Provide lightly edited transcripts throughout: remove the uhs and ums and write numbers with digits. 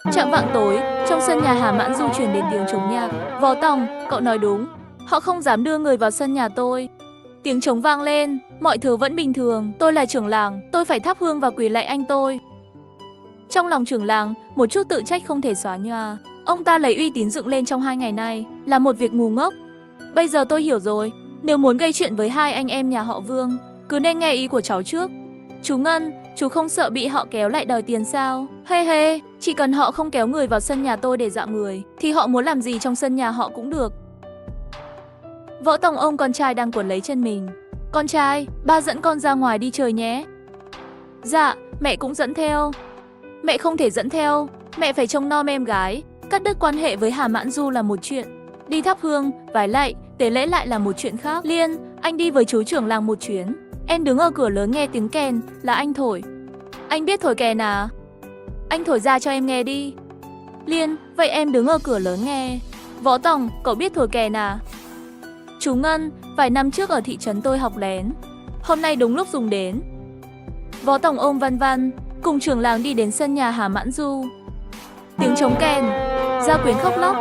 Chạng vạng tối, trong sân nhà Hà Mãn Du truyền đến tiếng trống nhạc. Võ Tòng, cậu nói đúng. Họ không dám đưa người vào sân nhà tôi. Tiếng trống vang lên, mọi thứ vẫn bình thường. Tôi là trưởng làng, tôi phải thắp hương và quỳ lạy anh tôi. Trong lòng trưởng làng, một chút tự trách không thể xóa nhòa. Ông ta lấy uy tín dựng lên trong 2 ngày nay là một việc ngu ngốc. Bây giờ tôi hiểu rồi, nếu muốn gây chuyện với hai anh em nhà họ Vương, cứ nên nghe ý của cháu trước. Chú Ngân, chú không sợ bị họ kéo lại đòi tiền sao? Hê hê, chỉ cần họ không kéo người vào sân nhà tôi để dọa người, thì họ muốn làm gì trong sân nhà họ cũng được. Võ Tòng ôm con trai đang quấn lấy chân mình. Con trai, ba dẫn con ra ngoài đi chơi nhé. Dạ, mẹ cũng dẫn theo. Mẹ không thể dẫn theo, mẹ phải trông nom em gái. Cắt đứt quan hệ với Hà Mãn Du là một chuyện, đi thắp hương, vái lạy, tế lễ lại là một chuyện khác. Liên, anh đi với chú trưởng làng một chuyến. Em đứng ở cửa lớn nghe tiếng kèn, là anh thổi. Anh biết thổi kèn à? Anh thổi ra cho em nghe đi. Liên, vậy em đứng ở cửa lớn nghe. Võ Tòng, cậu biết thổi kèn à? Chú Ngân, vài năm trước ở thị trấn tôi học lén. Hôm nay đúng lúc dùng đến. Võ Tòng ôm Văn Văn, cùng trưởng làng đi đến sân nhà Hà Mãn Du. Tiếng trống kèn, Gia Quyến khóc lóc.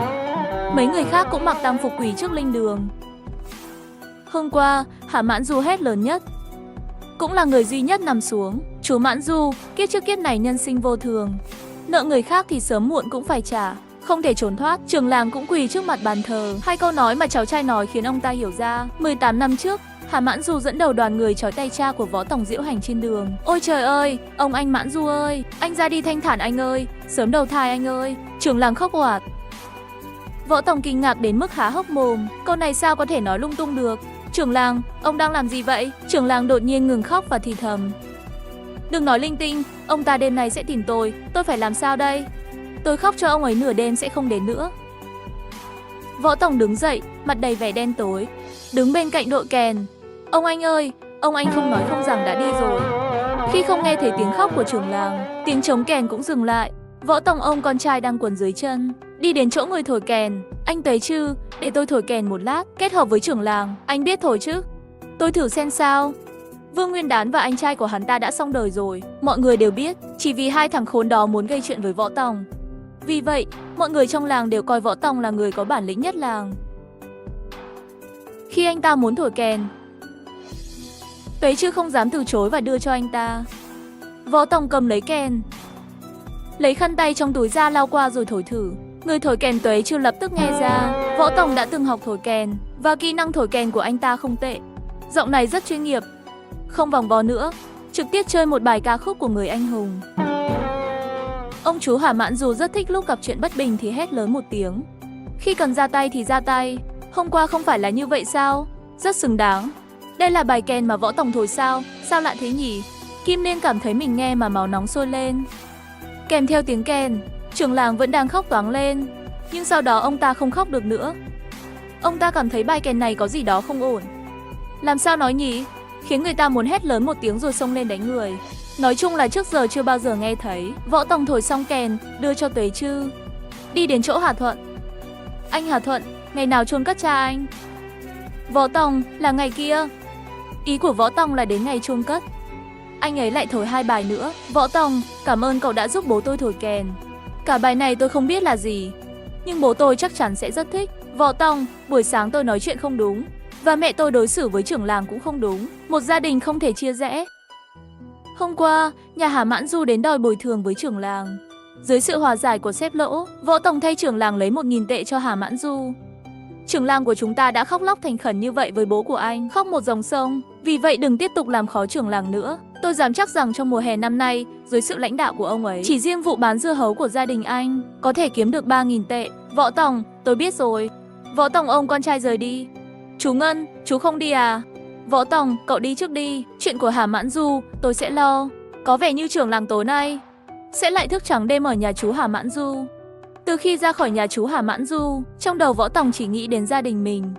Mấy người khác cũng mặc tang phục quỳ trước linh đường. Hôm qua, Hà Mãn Du hét lớn nhất, cũng là người duy nhất nằm xuống. Chú Mãn Du, kiếp trước kiếp này nhân sinh vô thường. Nợ người khác thì sớm muộn cũng phải trả, không thể trốn thoát. Trưởng làng cũng quỳ trước mặt bàn thờ. Hai câu nói mà cháu trai nói khiến ông ta hiểu ra. 18 năm trước, Hà Mãn Du dẫn đầu đoàn người trói tay cha của Võ Tòng diễu hành trên đường. Ôi trời ơi, ông anh Mãn Du ơi, anh ra đi thanh thản anh ơi, sớm đầu thai anh ơi. Trưởng làng khóc oạt. Võ Tòng kinh ngạc đến mức há hốc mồm, câu này sao có thể nói lung tung được. Trưởng làng, ông đang làm gì vậy? Trưởng làng đột nhiên ngừng khóc và thì thầm. Đừng nói linh tinh, ông ta đêm nay sẽ tìm tôi phải làm sao đây? Tôi khóc cho ông ấy nửa đêm sẽ không đến nữa. Võ Tòng đứng dậy, mặt đầy vẻ đen tối, đứng bên cạnh đội kèn. Ông anh ơi, ông anh không nói không rằng đã đi rồi. Khi không nghe thấy tiếng khóc của trưởng làng, tiếng trống kèn cũng dừng lại. Võ Tòng ôm con trai đang quấn dưới chân, đi đến chỗ người thổi kèn. Anh tới chứ, để tôi thổi kèn một lát, kết hợp với trưởng làng. Anh biết thổi chứ? Tôi thử xem sao. Vương Nguyên Đán và anh trai của hắn ta đã xong đời rồi. Mọi người đều biết, chỉ vì hai thằng khốn đó muốn gây chuyện với Võ Tòng. Vì vậy, mọi người trong làng đều coi Võ Tòng là người có bản lĩnh nhất làng. Khi anh ta muốn thổi kèn, Tuế Chư không dám từ chối và đưa cho anh ta. Võ Tòng cầm lấy kèn, lấy khăn tay trong túi ra lau qua rồi thổi thử. Người thổi kèn Tuế Chư lập tức nghe ra Võ Tòng đã từng học thổi kèn, và kỹ năng thổi kèn của anh ta không tệ. Giọng này rất chuyên nghiệp, không vòng vo nữa, trực tiếp chơi một bài ca khúc của người anh hùng. Ông chú Hà Mãn Du rất thích lúc gặp chuyện bất bình thì hét lớn một tiếng. Khi cần ra tay thì ra tay. Hôm qua không phải là như vậy sao? Rất xứng đáng. Đây là bài kèn mà Võ Tòng thổi sao? Sao lạ thế nhỉ? Kim Liên cảm thấy mình nghe mà máu nóng sôi lên. Kèm theo tiếng kèn, trưởng làng vẫn đang khóc toáng lên. Nhưng sau đó ông ta không khóc được nữa. Ông ta cảm thấy bài kèn này có gì đó không ổn. Làm sao nói nhỉ? Khiến người ta muốn hét lớn một tiếng rồi xông lên đánh người. Nói chung là trước giờ chưa bao giờ nghe thấy. Võ Tòng thổi xong kèn, đưa cho Tuế Chư. Đi đến chỗ Hà Thuận. Anh Hà Thuận, ngày nào chôn cất cha anh? Võ Tòng, là ngày kia. Ý của Võ Tòng là đến ngày chôn cất. Anh ấy lại thổi 2 bài nữa. Võ Tòng, cảm ơn cậu đã giúp bố tôi thổi kèn. Cả bài này tôi không biết là gì, nhưng bố tôi chắc chắn sẽ rất thích. Võ Tòng, buổi sáng tôi nói chuyện không đúng, và mẹ tôi đối xử với trưởng làng cũng không đúng. Một gia đình không thể chia rẽ. Hôm qua, nhà Hà Mãn Du đến đòi bồi thường với trưởng làng. Dưới sự hòa giải của sếp Lỗ, Võ Tòng thay trưởng làng lấy 1.000 tệ cho Hà Mãn Du. Trưởng làng của chúng ta đã khóc lóc thành khẩn như vậy với bố của anh, khóc một dòng sông. Vì vậy đừng tiếp tục làm khó trưởng làng nữa. Tôi dám chắc rằng trong mùa hè năm nay, dưới sự lãnh đạo của ông ấy, chỉ riêng vụ bán dưa hấu của gia đình anh có thể kiếm được 3.000 tệ. Võ Tòng, tôi biết rồi. Võ Tòng ôm con trai rời đi. Chú Ngân, chú không đi à? Võ Tòng, cậu đi trước đi. Chuyện của Hà Mãn Du, tôi sẽ lo. Có vẻ như trưởng làng tối nay sẽ lại thức trắng đêm ở nhà chú Hà Mãn Du. Từ khi ra khỏi nhà chú Hà Mãn Du, trong đầu Võ Tòng chỉ nghĩ đến gia đình mình.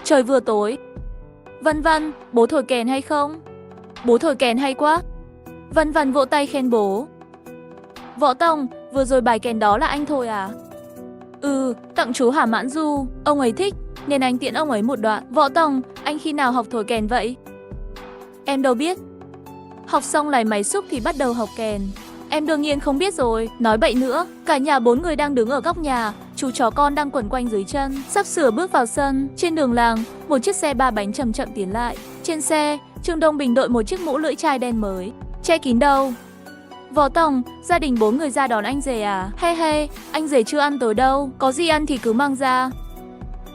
Trời vừa tối. Vân Vân, bố thổi kèn hay không? Bố thổi kèn hay quá. Vân Vân vỗ tay khen bố. Võ Tòng, vừa rồi bài kèn đó là anh thổi à? Ừ, tặng chú Hà Mãn Du, ông ấy thích, nên anh tiện ông ấy một đoạn. Võ Tòng, anh khi nào học thổi kèn vậy? Em đâu biết. Học xong lái máy xúc thì bắt đầu học kèn. Em đương nhiên không biết rồi, nói bậy nữa. Cả nhà 4 người đang đứng ở góc nhà, chú chó con đang quẩn quanh dưới chân, sắp sửa bước vào sân. Trên đường làng, một chiếc xe 3 bánh chậm chậm tiến lại. Trên xe, Trương Đông Bình đội một chiếc mũ lưỡi chai đen mới, che kín đầu. Võ Tổng, gia đình 4 người ra đón anh rể à? He, anh rể chưa ăn tối đâu, có gì ăn thì cứ mang ra.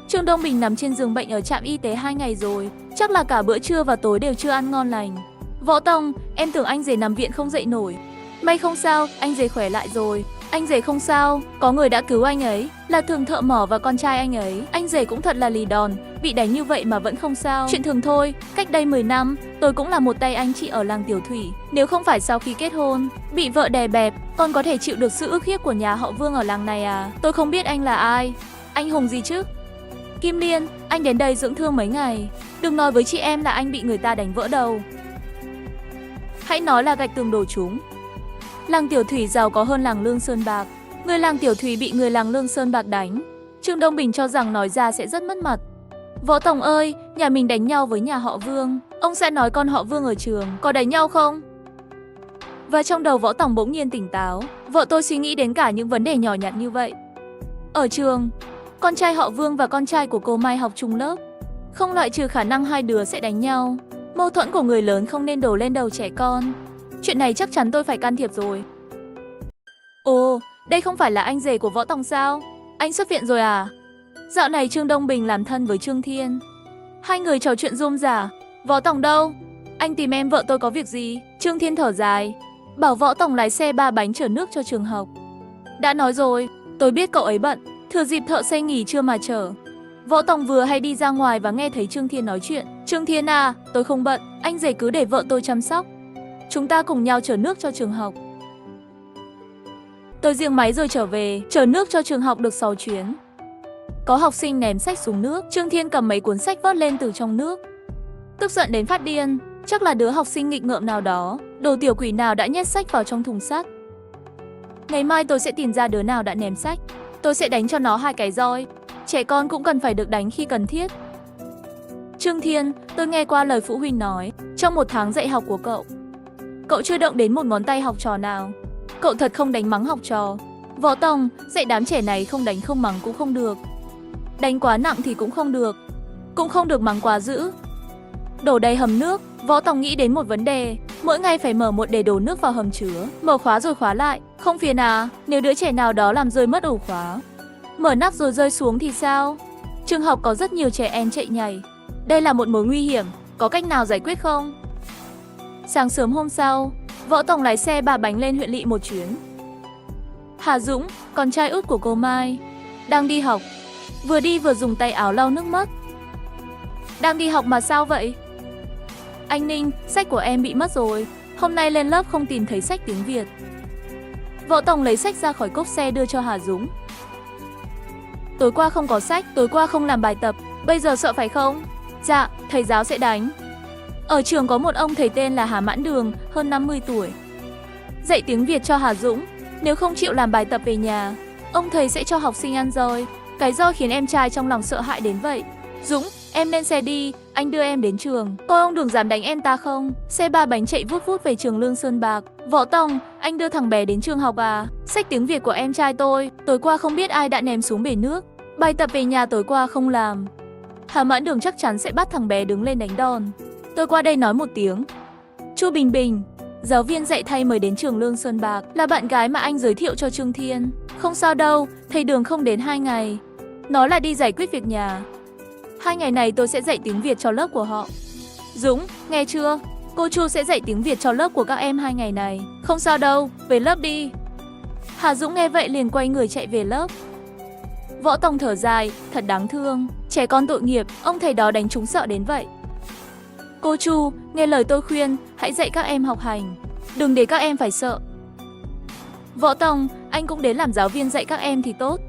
Trương Đông Bình nằm trên giường bệnh ở trạm y tế 2 ngày rồi, chắc là cả bữa trưa và tối đều chưa ăn ngon lành. Võ Tổng, em tưởng anh rể nằm viện không dậy nổi. May không sao, anh rể khỏe lại rồi. Anh rể không sao, có người đã cứu anh ấy, là Thường thợ mỏ và con trai anh ấy. Anh rể cũng thật là lì đòn, bị đánh như vậy mà vẫn không sao. Chuyện thường thôi, cách đây 10 năm, tôi cũng là một tay anh chị ở làng Tiểu Thủy. Nếu không phải sau khi kết hôn, bị vợ đè bẹp, con có thể chịu được sự ức hiếp của nhà họ Vương ở làng này à? Tôi không biết anh là ai. Anh hùng gì chứ? Kim Liên, anh đến đây dưỡng thương mấy ngày. Đừng nói với chị em là anh bị người ta đánh vỡ đầu. Hãy nói là gạch tường đổ trúng. Làng Tiểu Thủy giàu có hơn làng Lương Sơn Bạc. Người làng Tiểu Thủy bị người làng Lương Sơn Bạc đánh. Trương Đông Bình cho rằng nói ra sẽ rất mất mặt. Võ Tổng ơi, nhà mình đánh nhau với nhà họ Vương. Ông sẽ nói con họ Vương ở trường có đánh nhau không? Và trong đầu Võ Tổng bỗng nhiên tỉnh táo. Vợ tôi suy nghĩ đến cả những vấn đề nhỏ nhặt như vậy. Ở trường, con trai họ Vương và con trai của cô Mai học chung lớp. Không loại trừ khả năng hai đứa sẽ đánh nhau. Mâu thuẫn của người lớn không nên đổ lên đầu trẻ con. Chuyện này chắc chắn tôi phải can thiệp rồi. Ồ, đây không phải là anh rể của Võ Tổng sao? Anh xuất viện rồi à? Dạo này Trương Đông Bình làm thân với Trương Thiên. Hai người trò chuyện rôm rả. Võ Tổng đâu? Anh tìm em vợ tôi có việc gì? Trương Thiên thở dài, bảo Võ Tổng lái xe 3 bánh chở nước cho trường học. Đã nói rồi, tôi biết cậu ấy bận, thừa dịp thợ xây nghỉ trưa mà chở. Võ Tổng vừa hay đi ra ngoài và nghe thấy Trương Thiên nói chuyện. Trương Thiên à, tôi không bận, anh rể cứ để vợ tôi chăm sóc. Chúng ta cùng nhau chở nước cho trường học. Tôi riêng máy rồi trở về, chở nước cho trường học được 6 chuyến. Có học sinh ném sách xuống nước, Trương Thiên cầm mấy cuốn sách vớt lên từ trong nước. Tức giận đến phát điên, chắc là đứa học sinh nghịch ngợm nào đó, đồ tiểu quỷ nào đã nhét sách vào trong thùng sắt. Ngày mai tôi sẽ tìm ra đứa nào đã ném sách, tôi sẽ đánh cho nó 2 cái roi. Trẻ con cũng cần phải được đánh khi cần thiết. Trương Thiên, tôi nghe qua lời phụ huynh nói, trong 1 tháng dạy học của cậu chưa động đến một ngón tay học trò nào. Cậu thật không đánh mắng học trò. Võ Tổng, dạy đám trẻ này không đánh không mắng cũng không được. Đánh quá nặng thì cũng không được. Cũng không được mắng quá dữ. Đổ đầy hầm nước, Võ Tổng nghĩ đến một vấn đề. Mỗi ngày phải mở một để đổ nước vào hầm chứa, mở khóa rồi khóa lại. Không phiền à, nếu đứa trẻ nào đó làm rơi mất ổ khóa, mở nắp rồi rơi xuống thì sao? Trường học có rất nhiều trẻ em chạy nhảy. Đây là một mối nguy hiểm, có cách nào giải quyết không? Sáng sớm hôm sau, Võ Tổng lái xe 3 bánh lên huyện lỵ một chuyến. Hà Dũng, con trai út của cô Mai, đang đi học. Vừa đi vừa dùng tay áo lau nước mắt. Đang đi học mà sao vậy? Anh Ninh, sách của em bị mất rồi. Hôm nay lên lớp không tìm thấy sách tiếng Việt. Võ Tổng lấy sách ra khỏi cốp xe đưa cho Hà Dũng. Tối qua không có sách, tối qua không làm bài tập, bây giờ sợ phải không? Dạ, thầy giáo sẽ đánh. Ở trường có một ông thầy tên là Hà Mãn Đường, hơn 50 tuổi. Dạy tiếng Việt cho Hà Dũng. Nếu không chịu làm bài tập về nhà, ông thầy sẽ cho học sinh ăn roi. Cái roi khiến em trai trong lòng sợ hãi đến vậy. Dũng, em lên xe đi, anh đưa em đến trường. Coi ông Đường dám đánh em ta không? Xe 3 bánh chạy vút vút về trường Lương Sơn Bạc. Võ Tổng, anh đưa thằng bé đến trường học à? Sách tiếng Việt của em trai tôi, tối qua không biết ai đã ném xuống bể nước. Bài tập về nhà tối qua không làm. Hà Mãn Đường chắc chắn sẽ bắt thằng bé đứng lên đánh đòn. Tôi qua đây nói một tiếng. Chu Bình Bình, giáo viên dạy thay mới đến trường Lương Sơn Bạc, là bạn gái mà anh giới thiệu cho Trương Thiên. Không sao đâu, thầy Đường không đến 2 ngày. Nó là đi giải quyết việc nhà. 2 ngày này tôi sẽ dạy tiếng Việt cho lớp của họ. Dũng, nghe chưa? Cô Chu sẽ dạy tiếng Việt cho lớp của các em 2 ngày này. Không sao đâu, về lớp đi. Hà Dũng nghe vậy liền quay người chạy về lớp. Võ Tổng thở dài, thật đáng thương. Trẻ con tội nghiệp, ông thầy đó đánh chúng sợ đến vậy. Cô Chu, nghe lời tôi khuyên, hãy dạy các em học hành. Đừng để các em phải sợ. Võ Tổng, anh cũng đến làm giáo viên dạy các em thì tốt.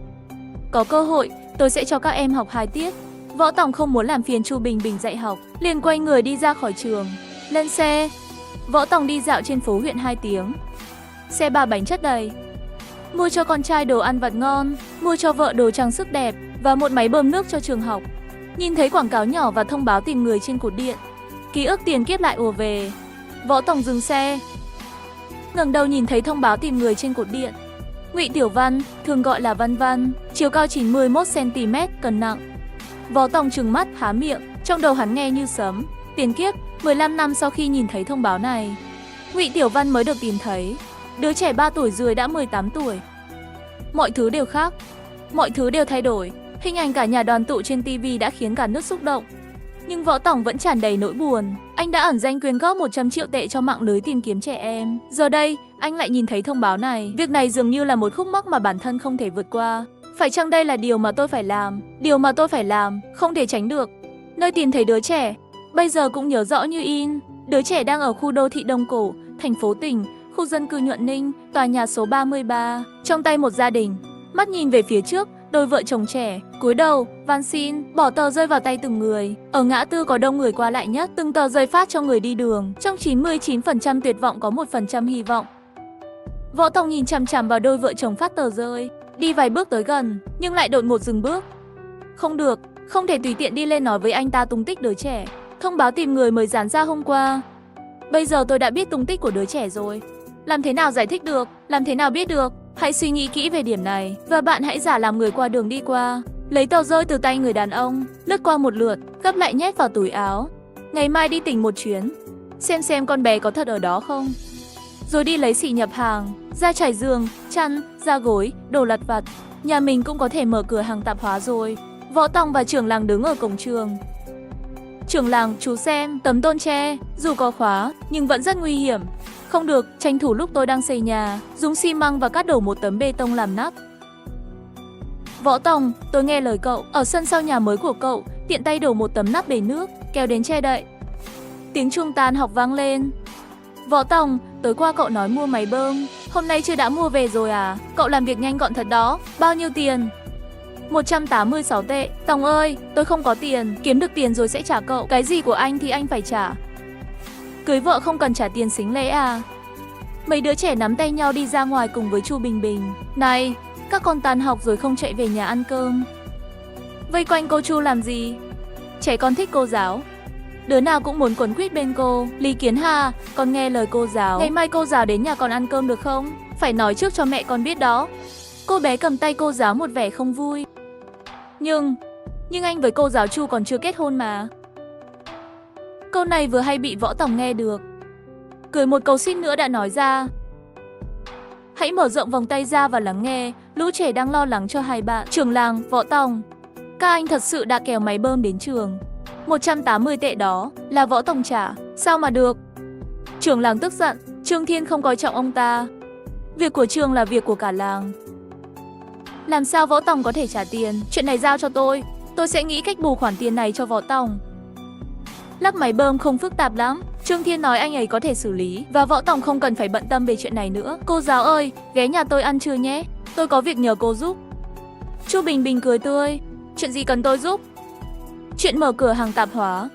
Có cơ hội, tôi sẽ cho các em học 2 tiết. Võ Tổng không muốn làm phiền Chu Bình Bình dạy học, liền quay người đi ra khỏi trường. Lên xe. Võ Tổng đi dạo trên phố huyện 2 tiếng. Xe 3 bánh chất đầy. Mua cho con trai đồ ăn vặt ngon, mua cho vợ đồ trang sức đẹp và một máy bơm nước cho trường học. Nhìn thấy quảng cáo nhỏ và thông báo tìm người trên cột điện, ký ức tiền kiếp lại ùa về. Võ Tổng dừng xe. ngẩng đầu nhìn thấy thông báo tìm người trên cột điện. Ngụy Tiểu Văn, thường gọi là Văn Văn, chiều cao 91 cm, cân nặng. Võ Tòng trừng mắt há miệng, trong đầu hắn nghe như sấm. Tiền kiếp, 15 năm sau khi nhìn thấy thông báo này, Ngụy Tiểu Văn mới được tìm thấy. Đứa trẻ 3 tuổi rưỡi đã 18 tuổi. Mọi thứ đều khác, mọi thứ đều thay đổi. Hình ảnh cả nhà đoàn tụ trên TV đã khiến cả nước xúc động. Nhưng Võ Tòng vẫn tràn đầy nỗi buồn. Anh đã ẩn danh quyên góp 100 triệu tệ cho mạng lưới tìm kiếm trẻ em. Giờ đây, anh lại nhìn thấy thông báo này. Việc này dường như là một khúc mắc mà bản thân không thể vượt qua. Phải chăng đây là điều mà tôi phải làm? Điều mà tôi phải làm, không thể tránh được. Nơi tìm thấy đứa trẻ, bây giờ cũng nhớ rõ như in. Đứa trẻ đang ở khu đô thị Đông Cổ, thành phố Tỉnh, khu dân cư Nhuận Ninh, tòa nhà số 33. Trong tay một gia đình, mắt nhìn về phía trước, đôi vợ chồng trẻ, cúi đầu, van xin, bỏ tờ rơi vào tay từng người. Ở ngã tư có đông người qua lại nhất, từng tờ rơi phát cho người đi đường. Trong 99% tuyệt vọng có 1% hy vọng. Võ Tòng nhìn chằm chằm vào đôi vợ chồng phát tờ rơi, đi vài bước tới gần, nhưng lại đột ngột dừng bước. Không được, không thể tùy tiện đi lên nói với anh ta tung tích đứa trẻ. Thông báo tìm người mới dán ra hôm qua. Bây giờ tôi đã biết tung tích của đứa trẻ rồi. Làm thế nào giải thích được, làm thế nào biết được? Hãy suy nghĩ kỹ về điểm này, và bạn hãy giả làm người qua đường đi qua. Lấy tờ rơi từ tay người đàn ông, lướt qua một lượt, gấp lại nhét vào túi áo. Ngày mai đi tỉnh một chuyến, xem con bé có thật ở đó không. Rồi đi lấy xỉ nhập hàng, ra trải giường, chăn, da gối, đồ lặt vặt. Nhà mình cũng có thể mở cửa hàng tạp hóa rồi. Võ Tòng và trưởng làng đứng ở cổng trường. Trưởng làng, chú xem, tấm tôn tre, dù có khóa, nhưng vẫn rất nguy hiểm. Không được, tranh thủ lúc tôi đang xây nhà, dùng xi măng và cắt đổ một tấm bê tông làm nắp. Võ Tòng, tôi nghe lời cậu, ở sân sau nhà mới của cậu, tiện tay đổ một tấm nắp bể nước, kéo đến che đậy. Tiếng chuông tan học vang lên. Võ Tòng, tối qua cậu nói mua máy bơm, hôm nay chưa đã mua về rồi à? Cậu làm việc nhanh gọn thật đó, bao nhiêu tiền? 186 tệ. Tòng ơi, tôi không có tiền, kiếm được tiền rồi sẽ trả cậu. Cái gì của anh thì anh phải trả. Cưới vợ không cần trả tiền sính lễ à? Mấy đứa trẻ nắm tay nhau đi ra ngoài cùng với Chu Bình Bình. Này, các con tan học rồi không chạy về nhà ăn cơm. Vây quanh cô Chu làm gì? Trẻ con thích cô giáo, đứa nào cũng muốn quấn quýt bên cô. Lý Kiến Hà, con nghe lời cô giáo. Ngày mai cô giáo đến nhà con ăn cơm được không? Phải nói trước cho mẹ con biết đó. Cô bé cầm tay cô giáo một vẻ không vui. Nhưng anh với cô giáo Chu còn chưa kết hôn mà. Câu này vừa hay bị Võ Tòng nghe được. Cười một câu suýt nữa đã nói ra. Hãy mở rộng vòng tay ra và lắng nghe. Lũ trẻ đang lo lắng cho hai bạn. Trưởng làng, Võ Tòng, các anh thật sự đã kéo máy bơm đến trường. 180 tệ đó là Võ Tòng trả. Sao mà được? Trưởng làng tức giận. Trương Thiên không coi trọng ông ta. Việc của trường là việc của cả làng. Làm sao Võ Tòng có thể trả tiền? Chuyện này giao cho tôi sẽ nghĩ cách bù khoản tiền này cho Võ Tòng. Lắp máy bơm không phức tạp lắm. Trương Thiên nói anh ấy có thể xử lý, và Võ Tòng không cần phải bận tâm về chuyện này nữa. Cô giáo ơi, ghé nhà tôi ăn trưa nhé. Tôi có việc nhờ cô giúp. Chu Bình Bình cười tươi. Chuyện gì cần tôi giúp? Chuyện mở cửa hàng tạp hóa.